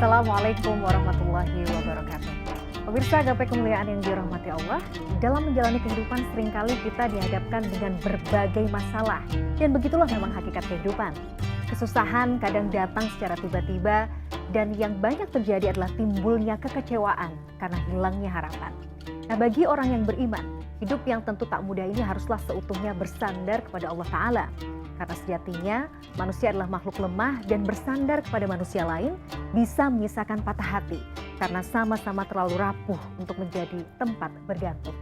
Assalamualaikum warahmatullahi wabarakatuh. Pemirsa gapai kemuliaan yang dirahmati Allah, dalam menjalani kehidupan seringkali kita dihadapkan dengan berbagai masalah. Dan begitulah memang hakikat kehidupan. Kesusahan kadang datang secara tiba-tiba dan yang banyak terjadi adalah timbulnya kekecewaan karena hilangnya harapan. Nah, bagi orang yang beriman, hidup yang tentu tak mudah ini haruslah seutuhnya bersandar kepada Allah Ta'ala. Karena sejatinya manusia adalah makhluk lemah dan bersandar kepada manusia lain bisa menyisakan patah hati. Karena sama-sama terlalu rapuh untuk menjadi tempat bergantung.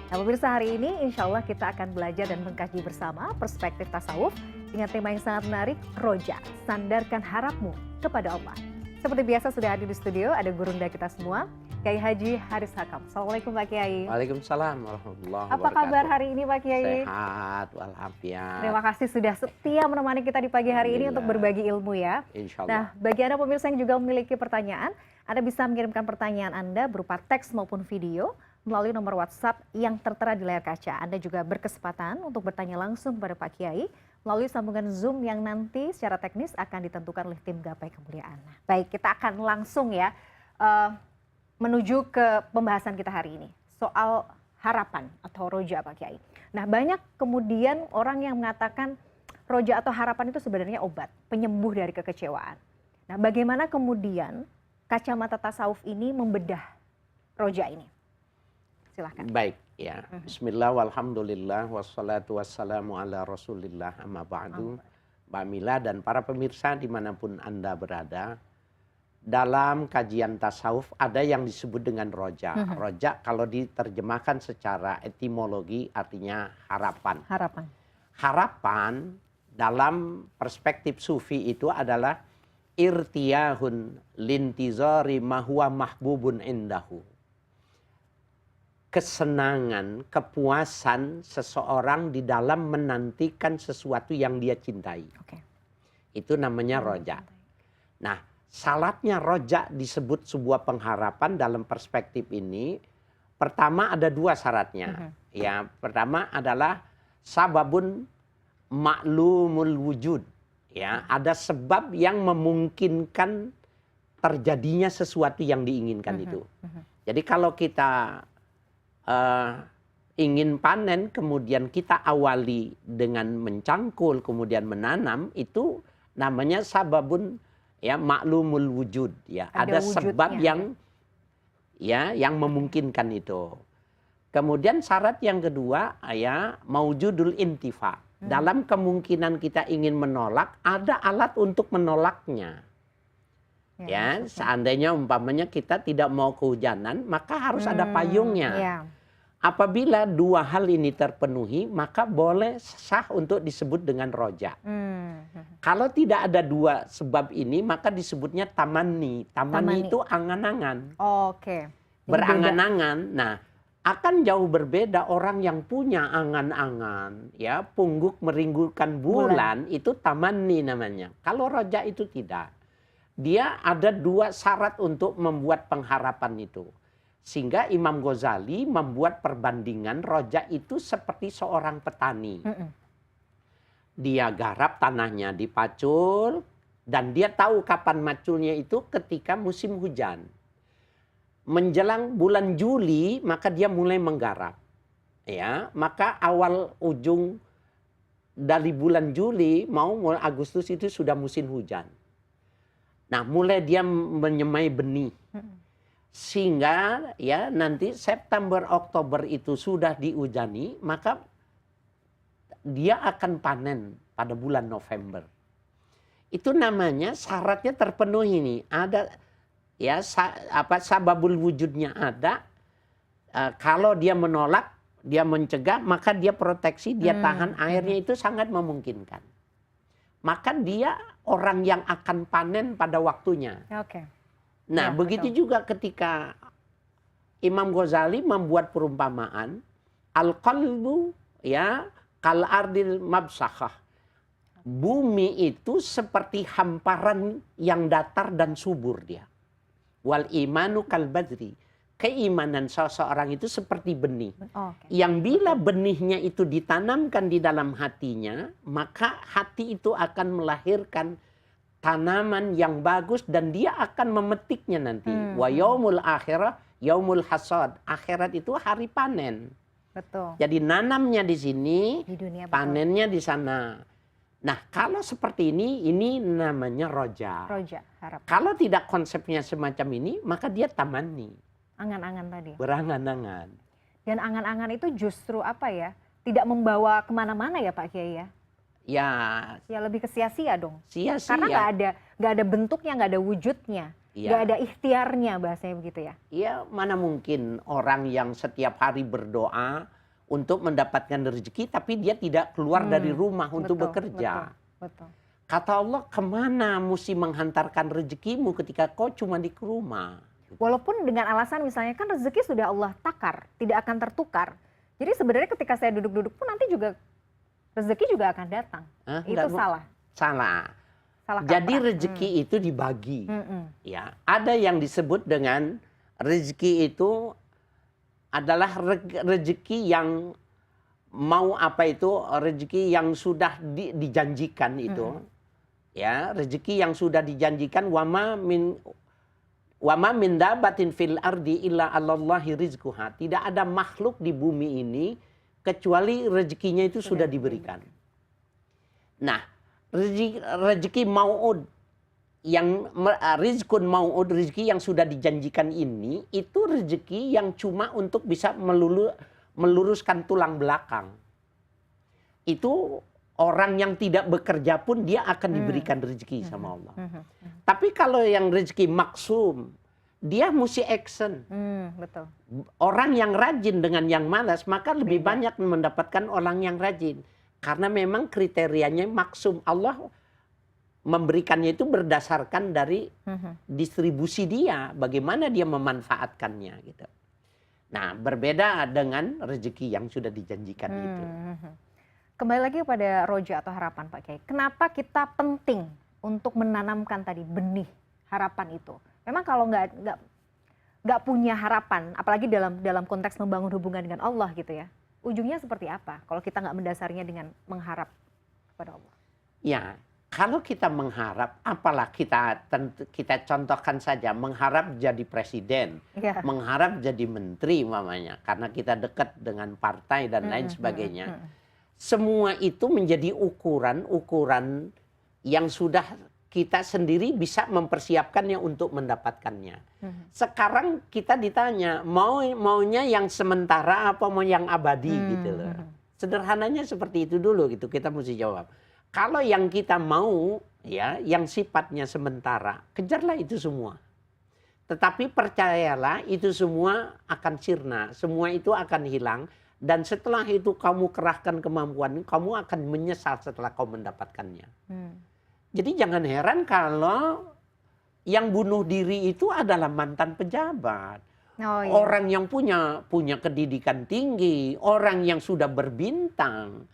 Nah, pemirsa, hari ini insya Allah kita akan belajar dan mengkaji bersama perspektif tasawuf dengan tema yang sangat menarik, Roja, sandarkan harapmu kepada Allah. Seperti biasa sudah hadir di studio, ada gurunda kita semua, Kiai Haji Haris Hakam. Assalamualaikum Pak Kiai. Waalaikumsalam warahmatullahi wabarakatuh. Apa kabar hari ini Pak Kiai? Sehat walafiat. Terima kasih sudah setia menemani kita di pagi hari ini untuk berbagi ilmu ya. Insya Allah. Nah, bagi Anda pemirsa yang juga memiliki pertanyaan, Anda bisa mengirimkan pertanyaan Anda berupa teks maupun video melalui nomor WhatsApp yang tertera di layar kaca. Anda juga berkesempatan untuk bertanya langsung kepada Pak Kiai melalui sambungan Zoom yang nanti secara teknis akan ditentukan oleh tim Gapai Kemuliaan. Baik, kita akan langsung ya menuju ke pembahasan kita hari ini. Soal harapan atau roja Pak Kiai. Nah, banyak kemudian orang yang mengatakan roja atau harapan itu sebenarnya obat, penyembuh dari kekecewaan. Nah, bagaimana kemudian kacamata tasawuf ini membedah roja ini? Silahkan. Baik ya. Bismillah walhamdulillah wassalatu wassalamu ala rasulillah amma ba'du. Mbak Mila dan para pemirsa dimanapun Anda berada. Dalam kajian tasawuf ada yang disebut dengan roja. Roja kalau diterjemahkan secara etimologi artinya harapan. Harapan. Harapan dalam perspektif sufi itu adalah irtiyahun lintizari mahuwa mahbubun indahu. Kesenangan, kepuasan seseorang di dalam menantikan sesuatu yang dia cintai. Itu namanya roja. Nah, syaratnya roja disebut sebuah pengharapan dalam perspektif ini. Pertama ada dua syaratnya. Ya, pertama adalah sababun maklumul wujud. Ya, ada sebab yang memungkinkan terjadinya sesuatu yang diinginkan itu. Jadi kalau kita ingin panen, kemudian kita awali dengan mencangkul, kemudian menanam, itu namanya sababun ya maklumul wujud. Ya, ada sebab yang memungkinkan itu. Kemudian syarat yang kedua ya maujudul intifa. Dalam kemungkinan kita ingin menolak, ada alat untuk menolaknya. Ya, seandainya umpamanya kita tidak mau kehujanan, maka harus ada payungnya. Apabila dua hal ini terpenuhi, maka boleh sah untuk disebut dengan roja. Kalau tidak ada dua sebab ini, maka disebutnya tamanni. Tamanni itu angan-angan. Berangan-angan. Nah, akan jauh berbeda orang yang punya angan-angan, ya, pungguk merindukan bulan, itu tamanni namanya. Kalau roja itu tidak. Dia ada dua syarat untuk membuat pengharapan itu. Sehingga Imam Ghazali membuat perbandingan roja itu seperti seorang petani. Dia garap tanahnya, dipacul, dan dia tahu kapan maculnya itu ketika musim hujan. Menjelang bulan Juli, maka dia mulai menggarap. Ya, maka awal ujung dari bulan Juli mau mulai Agustus itu sudah musim hujan. Nah, mulai dia menyemai benih. Sehingga ya nanti September Oktober itu sudah diujani, maka dia akan panen pada bulan November. Itu namanya syaratnya terpenuhi nih. Ada ya sababul wujudnya ada. Kalau dia menolak, dia mencegah, maka dia proteksi, dia tahan airnya, itu sangat memungkinkan. Maka dia orang yang akan panen pada waktunya. Nah, ya, begitu juga ketika Imam Ghazali membuat perumpamaan, al-qalbu ya kal ardil mabsakhah. Bumi itu seperti hamparan yang datar dan subur dia. Wal imanu kal badri. Keimanan seseorang itu seperti benih. Yang bila benihnya itu ditanamkan di dalam hatinya, maka hati itu akan melahirkan tanaman yang bagus dan dia akan memetiknya nanti. Wa Hmm. yaumul akhirah yaumul hasad. Akhirat itu hari panen. Betul. Jadi nanamnya di sini, Di dunia betul. panennya di sana. Nah, kalau seperti ini namanya roja. Roja, harap. Kalau tidak konsepnya semacam ini, maka dia tamani, Angan-angan tadi. berangan-angan. Dan angan-angan itu justru apa ya? Tidak membawa kemana-mana ya Pak Kiai ya? Ya, Ya lebih ke sia-sia dong. Karena sia-sia. nggak ada bentuknya, nggak ada wujudnya, nggak Ya, ada ikhtiarnya bahasanya begitu ya. ya, mana mungkin orang yang setiap hari berdoa untuk mendapatkan rezeki, tapi dia tidak keluar dari rumah untuk Betul, bekerja. Betul. Kata Allah, kemana mesti menghantarkan rezekimu ketika kau cuma di rumah? Walaupun dengan alasan misalnya kan rezeki sudah Allah takar, tidak akan tertukar. Jadi sebenarnya ketika saya duduk-duduk pun nanti juga rezeki juga akan datang. Hah? Itu salah. Salah. Salah Jadi kaprah. rezeki itu dibagi. Mm-mm. Ya, ada yang disebut dengan rezeki itu adalah rezeki yang mau apa itu, rezeki yang sudah dijanjikan itu. Ya, rezeki yang sudah dijanjikan, wama min dabatin fil ardi illa 'alallahi rizquha. Tidak ada makhluk di bumi ini kecuali rezekinya itu sudah diberikan. Nah, rezeki mau'ud yang rizkun mau'ud, rezeki yang sudah dijanjikan ini, itu rezeki yang cuma untuk bisa meluruskan tulang belakang. Itu orang yang tidak bekerja pun dia akan diberikan rezeki sama Allah. Tapi kalau yang rezeki maksum, dia mesti action. Betul. Orang yang rajin dengan yang malas, maka lebih Beda. banyak mendapatkan orang yang rajin. Karena memang kriterianya maksum. Allah memberikannya itu berdasarkan dari distribusi dia, bagaimana dia memanfaatkannya gitu. Nah, berbeda dengan rezeki yang sudah dijanjikan itu. Kembali lagi kepada roja atau harapan Pak Kiai. Kenapa kita penting untuk menanamkan tadi benih harapan itu? Memang kalau nggak punya harapan, apalagi dalam konteks membangun hubungan dengan Allah gitu ya, ujungnya seperti apa? Kalau kita nggak mendasarinya dengan mengharap kepada Allah. Ya, kalau kita mengharap, apalah kita contohkan saja, mengharap jadi presiden, Ya. mengharap jadi menteri mamanya, karena kita dekat dengan partai dan lain sebagainya. Semua itu menjadi ukuran yang sudah kita sendiri bisa mempersiapkannya untuk mendapatkannya. Sekarang kita ditanya, maunya yang sementara apa mau yang abadi gitu loh. Sederhananya seperti itu dulu gitu, kita mesti jawab. Kalau yang kita mau ya, yang sifatnya sementara, kejarlah itu semua. Tetapi percayalah itu semua akan sirna, semua itu akan hilang. Dan setelah itu kamu kerahkan kemampuan, kamu akan menyesal setelah kau mendapatkannya. Jadi jangan heran kalau yang bunuh diri itu adalah mantan pejabat. Oh, iya. Orang yang punya pendidikan tinggi, orang yang sudah berbintang.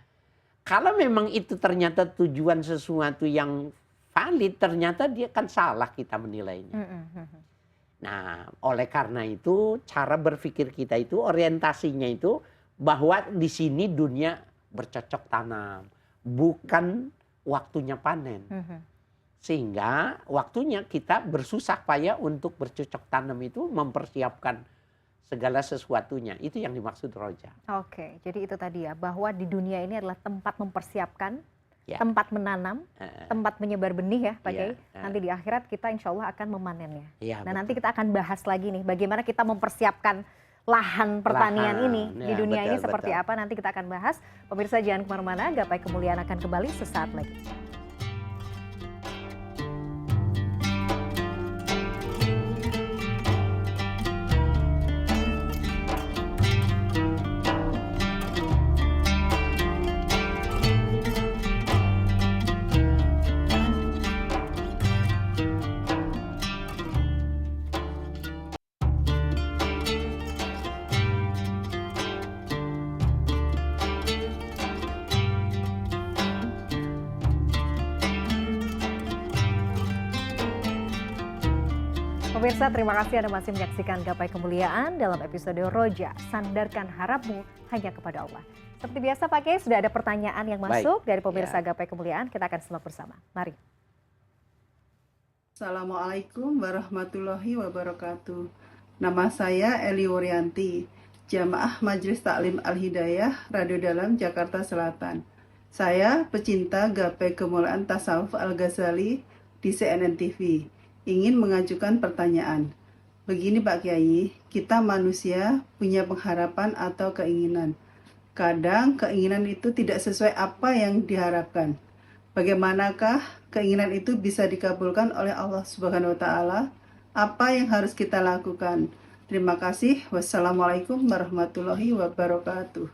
Kalau memang itu ternyata tujuan sesuatu yang valid, ternyata dia kan salah kita menilainya. Nah, oleh karena itu cara berpikir kita itu orientasinya itu bahwa di sini dunia bercocok tanam, bukan waktunya panen. Sehingga waktunya kita bersusah payah untuk bercocok tanam itu mempersiapkan segala sesuatunya. Itu yang dimaksud roja. Oke, jadi itu tadi ya, bahwa di dunia ini adalah tempat mempersiapkan, Ya. tempat menanam, tempat menyebar benih ya Pak Ya. Kiai. Nanti di akhirat kita insya Allah akan memanennya. Ya, Nah nanti kita akan bahas lagi nih, bagaimana kita mempersiapkan lahan pertanian Lahan, ini di ya, dunia ini betul, seperti betul. apa. Nanti kita akan bahas. Pemirsa jangan kemana-mana, Gapai Kemuliaan akan kembali sesaat lagi. Pemirsa, terima kasih Anda masih menyaksikan Gapai Kemuliaan dalam episode Roja, sandarkan harapmu hanya kepada Allah. Seperti biasa Pak Kiai, sudah ada pertanyaan yang Baik. masuk dari pemirsa Ya. Gapai Kemuliaan, kita akan simak bersama. Mari. Assalamualaikum warahmatullahi wabarakatuh. Nama saya Eli Wuryanti, Jamaah Majelis Taklim Al-Hidayah, Radio Dalam, Jakarta Selatan. Saya pecinta gapai kemuliaan tasawuf Al-Ghazali di CNN TV. Ingin mengajukan pertanyaan. Begini Pak Kiai, kita manusia punya pengharapan atau keinginan. Kadang keinginan itu tidak sesuai apa yang diharapkan. Bagaimanakah keinginan itu bisa dikabulkan oleh Allah Subhanahu wa taala? Apa yang harus kita lakukan? Terima kasih. Wassalamualaikum warahmatullahi wabarakatuh.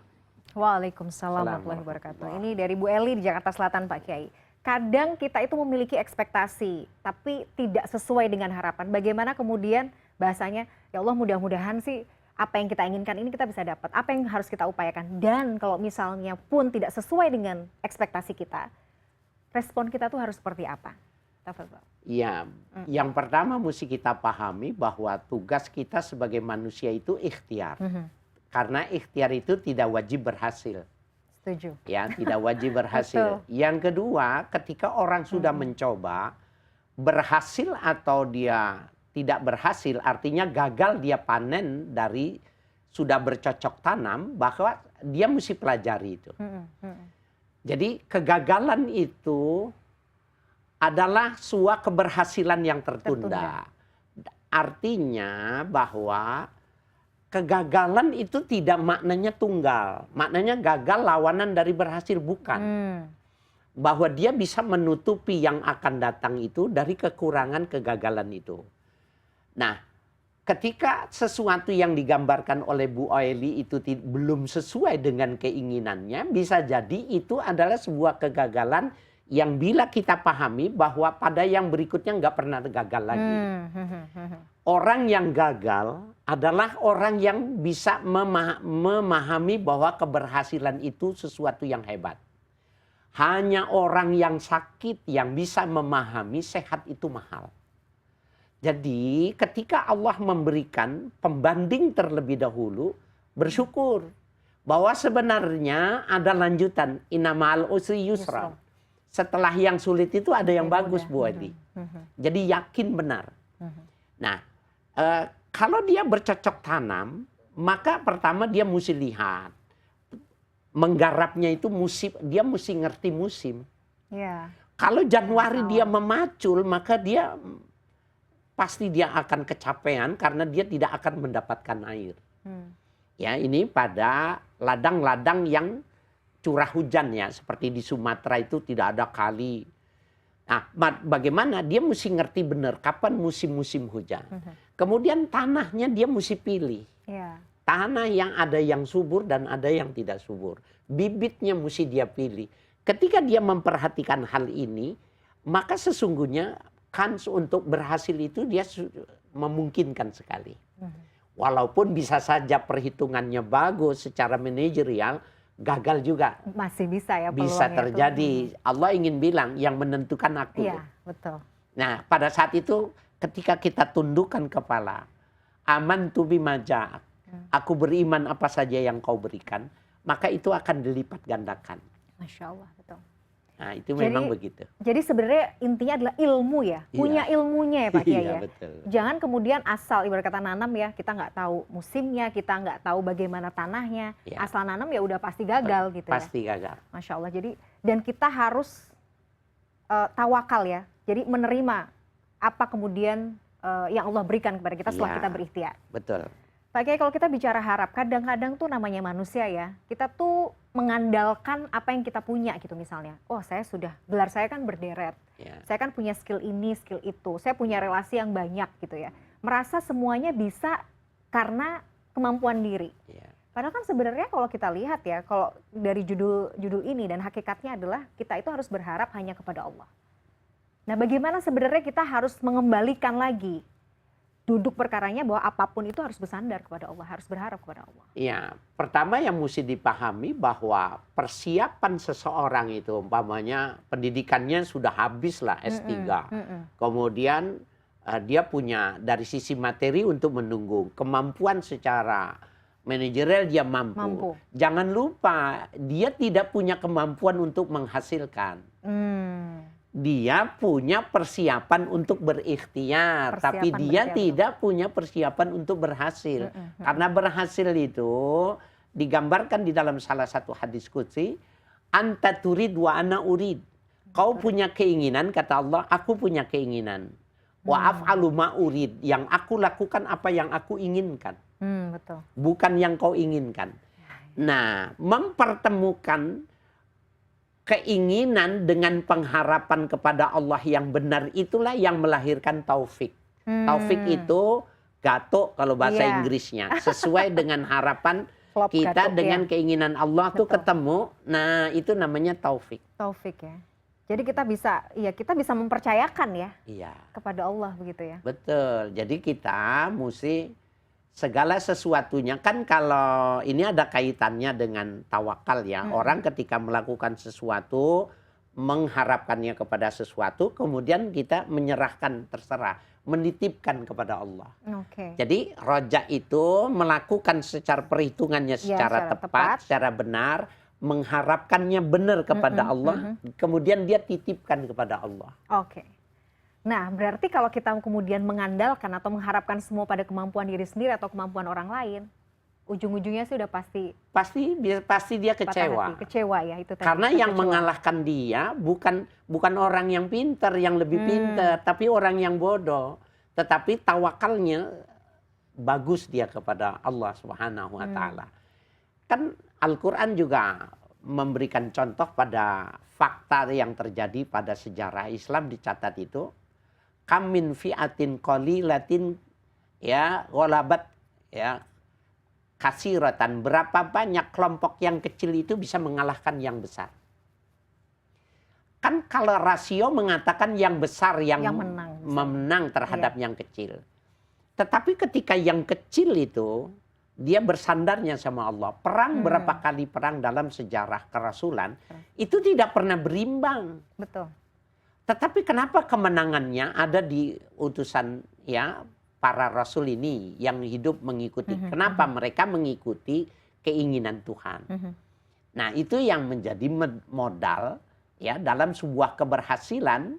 Waalaikumsalam warahmatullahi wabarakatuh. Ini dari Bu Eli di Jakarta Selatan, Pak Kiai. Kadang kita itu memiliki ekspektasi, tapi tidak sesuai dengan harapan. Bagaimana kemudian bahasanya, ya Allah mudah-mudahan sih apa yang kita inginkan ini kita bisa dapat. Apa yang harus kita upayakan. Dan kalau misalnya pun tidak sesuai dengan ekspektasi kita, respon kita tuh harus seperti apa? Tafadhol. Ya, yang pertama mesti kita pahami bahwa tugas kita sebagai manusia itu ikhtiar. Karena ikhtiar itu tidak wajib berhasil. Setuju. Ya, tidak wajib berhasil. Yang kedua, ketika orang sudah mencoba, berhasil atau dia tidak berhasil, artinya gagal dia panen dari sudah bercocok tanam, bahwa dia mesti pelajari itu. Jadi kegagalan itu adalah sebuah keberhasilan yang tertunda. Artinya bahwa kegagalan itu tidak maknanya tunggal. Maknanya gagal lawanan dari berhasil, bukan. Bahwa dia bisa menutupi yang akan datang itu dari kekurangan kegagalan itu. Nah, ketika sesuatu yang digambarkan oleh Bu Eli itu belum sesuai dengan keinginannya, bisa jadi itu adalah sebuah kegagalan yang bila kita pahami bahwa pada yang berikutnya nggak pernah gagal lagi. Orang yang gagal adalah orang yang bisa memahami bahwa keberhasilan itu sesuatu yang hebat. Hanya orang yang sakit yang bisa memahami sehat itu mahal. Jadi ketika Allah memberikan pembanding terlebih dahulu, bersyukur bahwa sebenarnya ada lanjutan, inna ma'al usri yusra. Setelah yang sulit itu ada yang bagus, Bu Adi. Jadi yakin benar. Nah, kalau dia bercocok tanam, maka pertama dia mesti lihat. Menggarapnya itu musim, dia mesti ngerti musim. Kalau Januari dia memacul, maka dia pasti dia akan kecapean karena dia tidak akan mendapatkan air. Ya, ini pada ladang-ladang yang curah hujan ya, seperti di Sumatera itu tidak ada kali. Nah, bagaimana dia mesti ngerti benar kapan musim-musim hujan. Kemudian tanahnya dia mesti pilih. Tanah yang ada yang subur dan ada yang tidak subur. Bibitnya mesti dia pilih. Ketika dia memperhatikan hal ini, maka sesungguhnya kans untuk berhasil itu dia memungkinkan sekali. Walaupun bisa saja perhitungannya bagus secara manajerial, gagal juga. Masih bisa ya peluangnya. Bisa terjadi. Allah ingin bilang yang menentukan aku. Iya, betul. Nah, pada saat itu ketika kita tundukkan kepala, aman tu bima ja'ak, aku beriman apa saja yang kau berikan, maka itu akan dilipat gandakan. Masya Allah, betul. Nah, itu memang begitu. Jadi sebenarnya intinya adalah ilmu ya, punya ilmunya ya Pak Kiai ya. Betul. Jangan kemudian asal ibarat kata nanam ya, kita nggak tahu musimnya, kita nggak tahu bagaimana tanahnya, asal nanam ya udah pasti gagal gitu ya. Pasti gagal. Masya Allah. Jadi dan kita harus tawakal ya. Jadi menerima apa kemudian yang Allah berikan kepada kita setelah kita berikhtiar. Betul. Pak Kiai, kalau kita bicara harap, kadang-kadang tuh namanya manusia ya, kita tuh mengandalkan apa yang kita punya gitu misalnya. Oh, saya sudah, gelar saya kan berderet, saya kan punya skill ini, skill itu, saya punya relasi yang banyak gitu ya. Merasa semuanya bisa karena kemampuan diri. Padahal kan sebenarnya kalau kita lihat ya, kalau dari judul ini dan hakikatnya adalah kita itu harus berharap hanya kepada Allah. Nah, bagaimana sebenarnya kita harus mengembalikan lagi duduk perkaranya bahwa apapun itu harus bersandar kepada Allah, harus berharap kepada Allah. Iya, pertama yang mesti dipahami bahwa persiapan seseorang itu umpamanya pendidikannya sudah habis lah S3. Kemudian dia punya dari sisi materi untuk menunggu, kemampuan secara manajerial dia mampu. Jangan lupa dia tidak punya kemampuan untuk menghasilkan. dia punya persiapan untuk berikhtiar, tapi Persiapan dia berjatuh. tidak punya persiapan untuk berhasil. Karena berhasil itu digambarkan di dalam salah satu hadis qudsi, anta turid wa ana urid. Kau punya keinginan, kata Allah, aku punya keinginan. Wa af'alu ma urid, yang aku lakukan apa yang aku inginkan, Betul. bukan yang kau inginkan. Nah, mempertemukan keinginan dengan pengharapan kepada Allah yang benar itulah yang melahirkan taufik. Taufik itu gato kalau bahasa Iya. Inggrisnya. Sesuai dengan harapan Klop kita gatuk, dengan ya. keinginan Allah tuh Betul. ketemu. Nah, itu namanya taufik. Taufik ya. Jadi kita bisa mempercayakan ya Iya, kepada Allah begitu ya. betul. Jadi kita mesti segala sesuatunya, kan kalau ini ada kaitannya dengan tawakal ya. Orang ketika melakukan sesuatu, mengharapkannya kepada sesuatu, kemudian kita menyerahkan, terserah, menitipkan kepada Allah. Oke. Jadi roja itu melakukan secara perhitungannya secara secara tepat, tepat. secara benar, mengharapkannya benar kepada Allah, kemudian dia titipkan kepada Allah. Oke. Nah, berarti kalau kita kemudian mengandalkan atau mengharapkan semua pada kemampuan diri sendiri atau kemampuan orang lain, ujung-ujungnya sih udah pasti Pasti dia patah kecewa. hati. Kecewa ya itu tadi. Karena yang Kecewa. mengalahkan dia bukan orang yang pintar, yang lebih pintar, tapi orang yang bodoh. Tetapi tawakalnya bagus dia kepada Allah Subhanahu wa taala. Kan Al-Qur'an juga memberikan contoh pada fakta yang terjadi pada sejarah Islam, dicatat itu kam min fi'atin qalilatin ya ghalabat ya kasiratan, berapa banyak kelompok yang kecil itu bisa mengalahkan yang besar. Kan kalau rasio mengatakan yang besar yang menang, memenang terhadap yang kecil. Tetapi ketika yang kecil itu dia bersandarnya sama Allah. Perang berapa kali perang dalam sejarah kerasulan itu tidak pernah berimbang. Betul. Tetapi kenapa kemenangannya ada di utusan ya para rasul ini yang hidup mengikuti? Kenapa mereka mengikuti keinginan Tuhan? Nah, itu yang menjadi modal ya dalam sebuah keberhasilan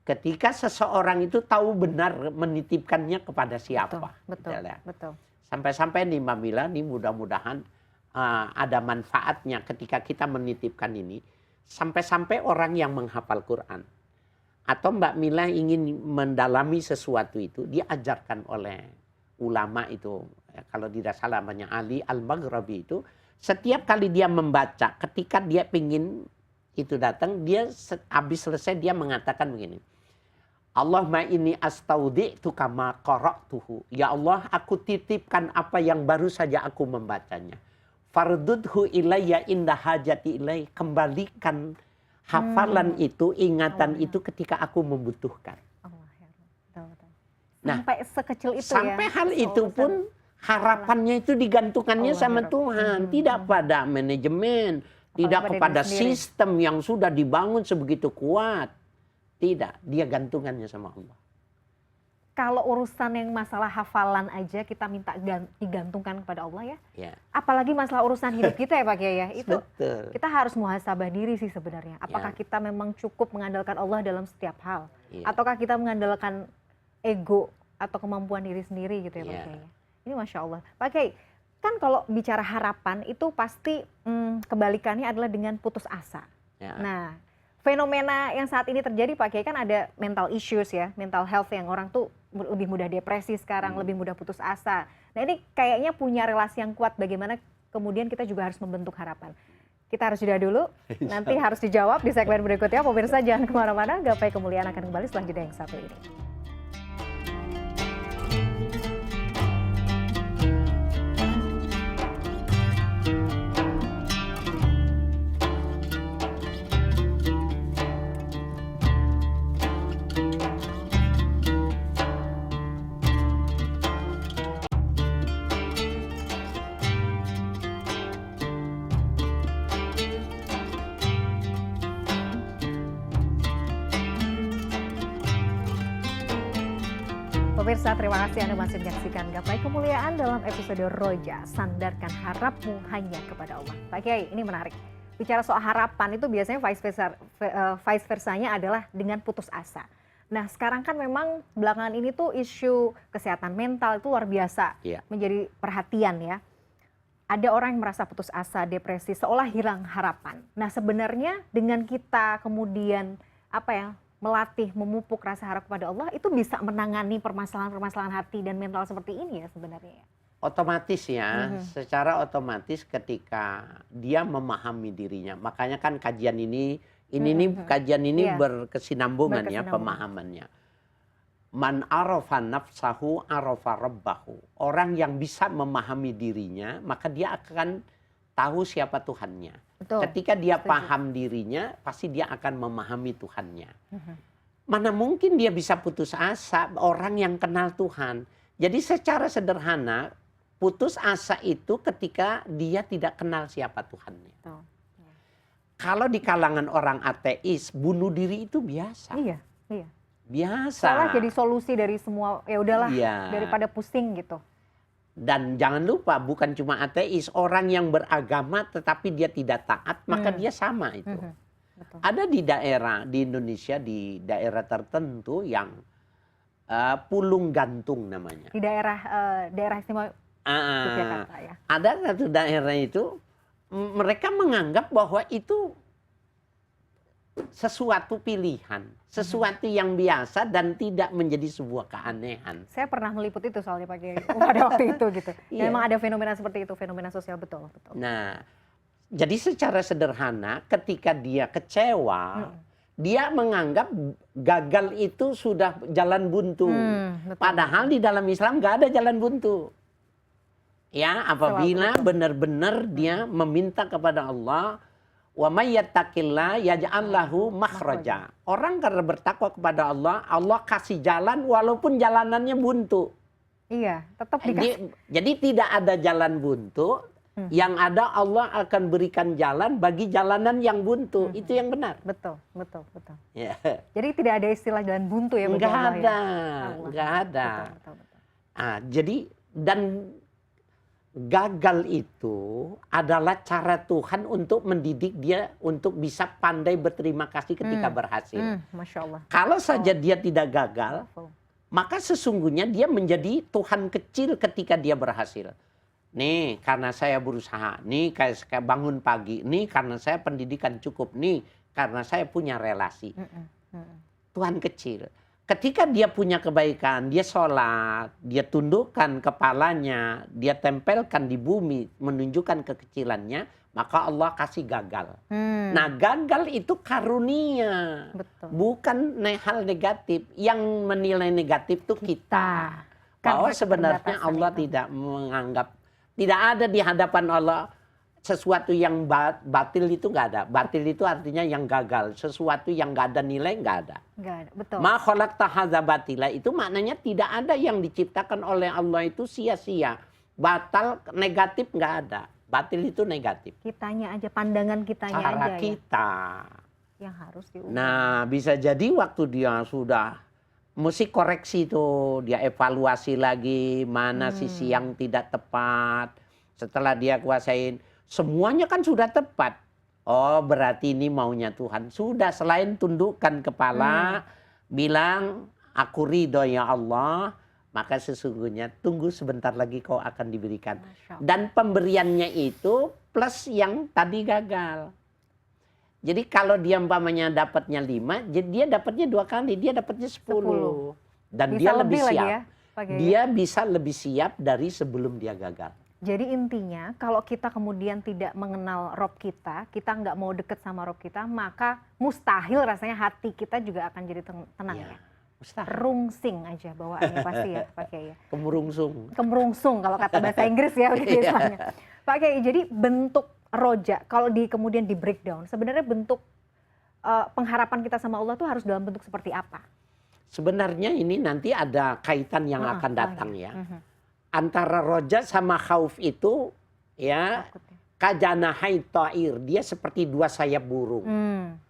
ketika seseorang itu tahu benar menitipkannya kepada siapa. Betul. Gitu ya. Betul. Sampai-sampai nih Mbak Mila, nih mudah-mudahan ada manfaatnya ketika kita menitipkan ini. Sampai-sampai orang yang menghafal Quran atau Mbak Mila ingin mendalami sesuatu itu, diajarkan oleh ulama itu. Ya, kalau tidak salah namanya Ali Al-Maghrabi itu, setiap kali dia membaca, ketika dia pingin itu datang, dia habis selesai dia mengatakan begini. Allahumma inni astaudi'tu kama qara'tuhu. Ya Allah, aku titipkan apa yang baru saja aku membacanya. Fardudhu ilayya inda hajati ilai. Kembalikan hafalan itu, ingatan itu ketika aku membutuhkan. Allah ya. Betul. Nah, Sampai sekecil itu ya. sampai hal itu pun harapannya itu digantungannya Allah sama ya Rabb. Tuhan. Tidak pada manajemen. Tidak pada kepada diri sendiri. sistem yang sudah dibangun sebegitu kuat. Tidak, dia gantungannya sama Allah. Kalau urusan yang masalah hafalan aja kita minta digantungkan kepada Allah ya. Ya, Apalagi masalah urusan hidup kita ya Pak Kiai ya. Itu betul. kita harus muhasabah diri sih sebenarnya. Apakah Ya. kita memang cukup mengandalkan Allah dalam setiap hal? Ya. Ataukah kita mengandalkan ego atau kemampuan diri sendiri gitu ya Pak Ya. Kiai? Ini Masya Allah. Pak Kiai, kan kalau bicara harapan itu pasti kebalikannya adalah dengan putus asa. Ya. Nah, fenomena yang saat ini terjadi Pak Kiai kan ada mental issues ya, mental health yang orang tuh lebih mudah depresi sekarang, lebih mudah putus asa. Nah ini kayaknya punya relasi yang kuat bagaimana kemudian kita juga harus membentuk harapan. Kita harus jeda dulu, nanti harus dijawab di segmen berikutnya. Pemirsa jangan kemana-mana, Gapai Kemuliaan akan kembali setelah jeda yang satu ini. Pemirsa, terima kasih Anda masih menyaksikan Gapai Kemuliaan dalam episode Roja, sandarkan harapmu hanya kepada Allah. Pak Kiai, ini menarik. bicara soal harapan itu biasanya vice versanya adalah dengan putus asa. Nah sekarang kan memang belakangan ini tuh isu kesehatan mental itu luar biasa menjadi perhatian ya. Ada orang yang merasa putus asa, depresi, seolah hilang harapan. Nah sebenarnya dengan kita kemudian melatih, memupuk rasa harap kepada Allah, itu bisa menangani permasalahan-permasalahan hati dan mental seperti ini ya sebenarnya. Otomatis ya, secara otomatis ketika dia memahami dirinya. Makanya kan kajian ini kajian ini berkesinambungan ya pemahamannya. Man arafa nafsahu arafa rabbahu. Orang yang bisa memahami dirinya, maka dia akan tahu siapa Tuhannya. Betul. Ketika dia paham dirinya, pasti dia akan memahami Tuhannya. Mana mungkin dia bisa putus asa orang yang kenal Tuhan. Jadi secara sederhana, putus asa itu ketika dia tidak kenal siapa Tuhannya. Betul. Kalau di kalangan orang ateis, bunuh diri itu biasa. Iya. Biasa. Soalnya jadi solusi dari semua, ya udahlah daripada pusing gitu. Dan jangan lupa bukan cuma ateis, orang yang beragama tetapi dia tidak taat, maka dia sama itu. Betul. Ada di Indonesia di daerah tertentu yang pulung gantung namanya. Di daerah istimewa Yogyakarta ya. Ada satu daerah itu mereka menganggap bahwa itu sesuatu pilihan, sesuatu yang biasa dan tidak menjadi sebuah keanehan. Saya pernah meliput itu soalnya Pak Kiai pada waktu itu gitu. Ya, memang ada fenomena seperti itu, fenomena sosial betul. Nah, jadi secara sederhana ketika dia kecewa, dia menganggap gagal itu sudah jalan buntu. Padahal di dalam Islam nggak ada jalan buntu. Ya, apabila benar-benar dia meminta kepada Allah, wa may yattaqillah yaj'al lahu makhraja. Orang karena bertakwa kepada Allah, Allah kasih jalan walaupun jalanannya buntu. Iya, tetap dikasih. Jadi tidak ada jalan buntu, yang ada Allah akan berikan jalan bagi jalanan yang buntu. Itu yang benar. Betul. Ya. Jadi tidak ada istilah jalan buntu ya? Enggak ada. Betul. Jadi dan gagal itu adalah cara Tuhan untuk mendidik dia untuk bisa pandai berterima kasih ketika berhasil. Masya Allah. Kalau saja dia tidak gagal, maka sesungguhnya dia menjadi Tuhan kecil ketika dia berhasil. Nih karena saya berusaha, nih kayak bangun pagi, nih karena saya pendidikan cukup, nih karena saya punya relasi. Tuhan kecil. Ketika dia punya kebaikan, dia sholat, dia tundukkan kepalanya, dia tempelkan di bumi, menunjukkan kekecilannya, maka Allah kasih gagal. Nah gagal itu karunia, bukan hal negatif. Yang menilai negatif itu kita. Bahwa sebenarnya Allah tidak menganggap, tidak ada di hadapan Allah sesuatu yang batil itu nggak ada. Batil itu artinya yang gagal. Sesuatu yang nggak ada nilai nggak ada. Nggak ada, betul. Ma khalaqta hadza batila itu maknanya tidak ada yang diciptakan oleh Allah itu sia-sia. Batal, negatif nggak ada. Batil itu negatif. Kitanya aja, pandangan kitanya cara aja kita. Yang harus diubah. Nah bisa jadi waktu dia sudah mesti koreksi tuh. Dia evaluasi lagi mana sisi yang tidak tepat. Setelah dia kuasain, semuanya kan sudah tepat. Oh berarti ini maunya Tuhan. Sudah selain tundukkan kepala, bilang aku ridho ya Allah, maka sesungguhnya tunggu sebentar lagi kau akan diberikan. Dan pemberiannya itu plus yang tadi gagal. Jadi kalau dia umpamanya dapatnya 5, jadi dia dapatnya 2 kali, dia dapatnya 10. Dan bisa dia lebih siap. Ya, dia bisa lebih siap dari sebelum dia gagal. Jadi intinya kalau kita kemudian tidak mengenal Rob kita nggak mau deket sama Rob kita, maka mustahil rasanya hati kita juga akan jadi tenang ya. Mustahil. Rungsing aja bawaannya pasti ya Pak Kiai. Kemurungsung kalau kata bahasa Inggris ya istilahnya. Pak Kiai, jadi bentuk roja kalau kemudian di breakdown, sebenarnya bentuk pengharapan kita sama Allah tuh harus dalam bentuk seperti apa? Sebenarnya ini nanti ada kaitan yang akan datang ya. Antara roja sama khauf itu ya kajanahai ta'ir, dia seperti 2 sayap burung.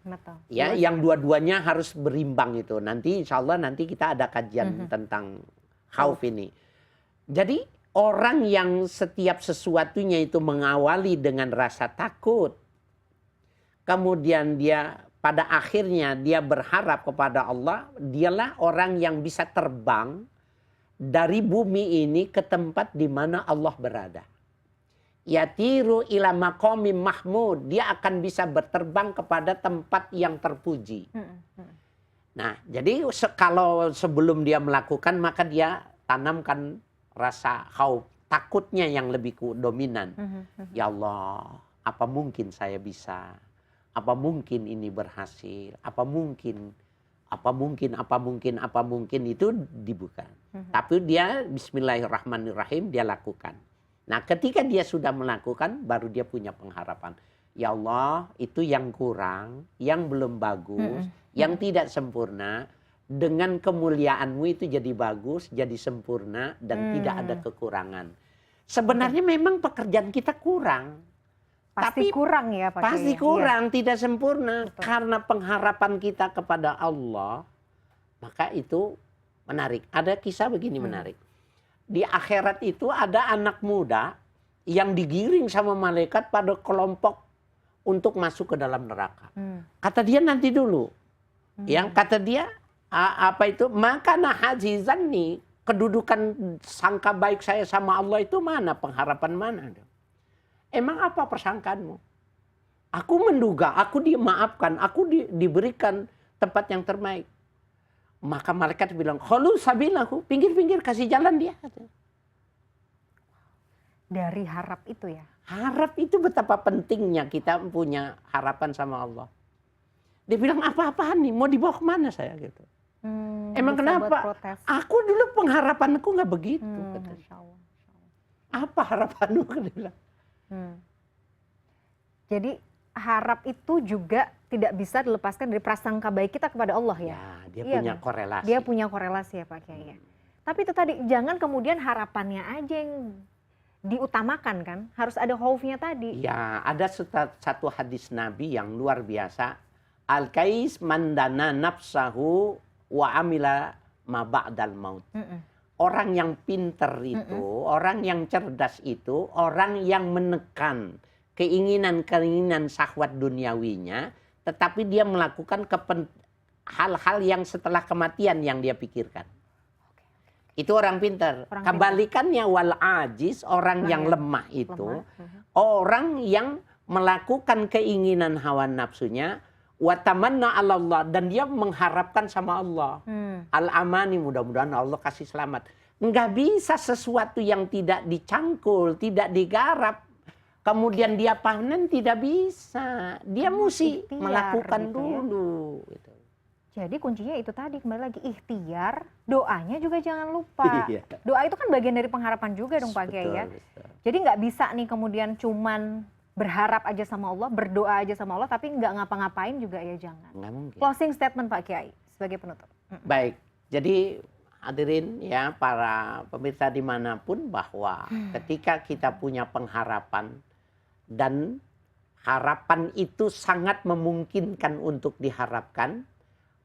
Betul. Ya, yang dua-duanya harus berimbang itu. Nanti insya Allah nanti kita ada kajian tentang khauf ini. Jadi orang yang setiap sesuatunya itu mengawali dengan rasa takut, kemudian dia pada akhirnya dia berharap kepada Allah, dialah orang yang bisa terbang dari bumi ini ke tempat di mana Allah berada. Yatiru ila maqamim mahmud, dia akan bisa berterbang kepada tempat yang terpuji. Nah, jadi kalau sebelum dia melakukan, maka dia tanamkan rasa khauf, takutnya yang lebih dominan. Ya Allah, apa mungkin saya bisa? Apa mungkin ini berhasil? Apa mungkin itu dibuka. Tapi dia bismillahirrahmanirrahim dia lakukan. Nah, ketika dia sudah melakukan, baru dia punya pengharapan. Ya Allah, itu yang kurang, yang belum bagus, yang tidak sempurna. Dengan kemuliaan-Mu itu jadi bagus, jadi sempurna, dan tidak ada kekurangan. Sebenarnya memang pekerjaan kita kurang. Pasti kurang ya Pak Kiai. Pasti kurang, tidak sempurna. Betul. Karena pengharapan kita kepada Allah, maka itu menarik. Ada kisah begini menarik. Di akhirat itu ada anak muda yang digiring sama malaikat pada kelompok untuk masuk ke dalam neraka. Kata dia nanti dulu. Yang kata dia apa itu? Maka hajizan nih, kedudukan sangka baik saya sama Allah itu mana? Pengharapan mana? Emang apa persangkaanmu? Aku menduga, aku dimaafkan, aku diberikan tempat yang terbaik. Maka malaikat bilang, "Khalu sabilahu, pinggir-pinggir kasih jalan dia." Dari harap itu ya. Harap itu betapa pentingnya kita punya harapan sama Allah. Dia bilang, apa-apaan nih, mau dibawa kemana saya gitu. Emang kenapa? Aku dulu pengharapanku nggak begitu. Masya Allah. Apa harapanmu? Dia bilang. Jadi harap itu juga tidak bisa dilepaskan dari prasangka baik kita kepada Allah ya. Dia Iya punya kan? korelasi. Dia punya korelasi ya Pak Kiai. Tapi itu tadi jangan kemudian harapannya aja yang diutamakan kan, harus ada khaufnya tadi. Ya, ada satu hadis Nabi yang luar biasa. Al-kais mandana nafsahu wa amila ma ba'dal maut. Orang yang pinter itu, orang yang cerdas itu, orang yang menekan keinginan-keinginan syahwat duniawinya, tetapi dia melakukan hal-hal yang setelah kematian yang dia pikirkan. Itu orang pinter. Kebalikannya wal ajiz, orang yang lemah itu, orang yang melakukan keinginan hawa nafsunya, wa tamanna 'ala Allah, dan dia mengharapkan sama Allah. Al-amani, mudah-mudahan Allah kasih selamat. Enggak bisa sesuatu yang tidak dicangkul, tidak digarap, kemudian dia panen, tidak bisa. Dia mesti melakukan gitu dulu. Ya. Gitu. Jadi kuncinya itu tadi, kembali lagi ikhtiar, doanya juga jangan lupa. Doa itu kan bagian dari pengharapan juga dong Pak Kiai ya. Jadi nggak bisa nih kemudian cuman berharap aja sama Allah, berdoa aja sama Allah, tapi nggak ngapa-ngapain juga ya jangan. Nggak mungkin. Closing statement Pak Kiai sebagai penutup. Baik, jadi hadirin ya para pemirsa dimanapun, bahwa ketika kita punya pengharapan dan harapan itu sangat memungkinkan untuk diharapkan,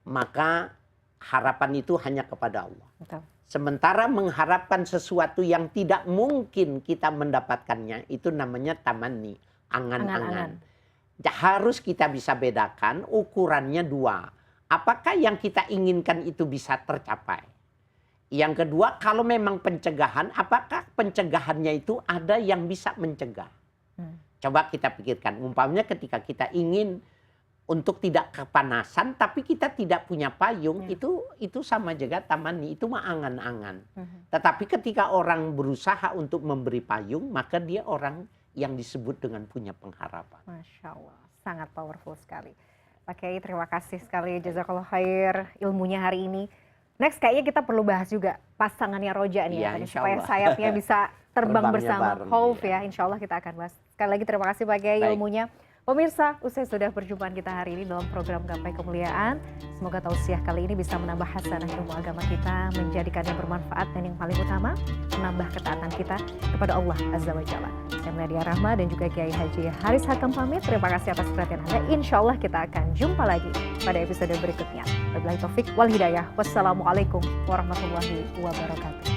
maka harapan itu hanya kepada Allah. Betul. Sementara mengharapkan sesuatu yang tidak mungkin kita mendapatkannya, itu namanya tamanni, angan-angan. Harus kita bisa bedakan, ukurannya dua. Apakah yang kita inginkan itu bisa tercapai? Yang kedua, kalau memang pencegahan, apakah pencegahannya itu ada yang bisa mencegah? Coba kita pikirkan, umpamanya ketika kita ingin untuk tidak kepanasan, tapi kita tidak punya payung, itu sama juga tamanni, itu mah angan-angan. Tetapi ketika orang berusaha untuk memberi payung, maka dia orang yang disebut dengan punya pengharapan. Masya Allah, sangat powerful sekali. Pak Kiai, terima kasih sekali, jazakallah khair ilmunya hari ini. Next kayaknya kita perlu bahas juga pasangannya Roja nih ya, supaya sayapnya bisa terbang bersama Khauf ya. Insya Allah kita akan bahas. Sekali lagi terima kasih Pak Kiai ilmunya. Pemirsa, usai sudah perjumpaan kita hari ini dalam program Gapai Kemuliaan. Semoga tausiah kali ini bisa menambah hasanah ilmu agama kita, menjadikannya bermanfaat, dan yang paling utama, menambah ketaatan kita kepada Allah Azza wa Jalla. Saya Meladia Rahma dan juga Kiai Haji Haris Hakam pamit. Terima kasih atas perhatian Anda. Insya Allah kita akan jumpa lagi pada episode berikutnya. Wabillahi taufik wal hidayah. Wassalamualaikum warahmatullahi wabarakatuh.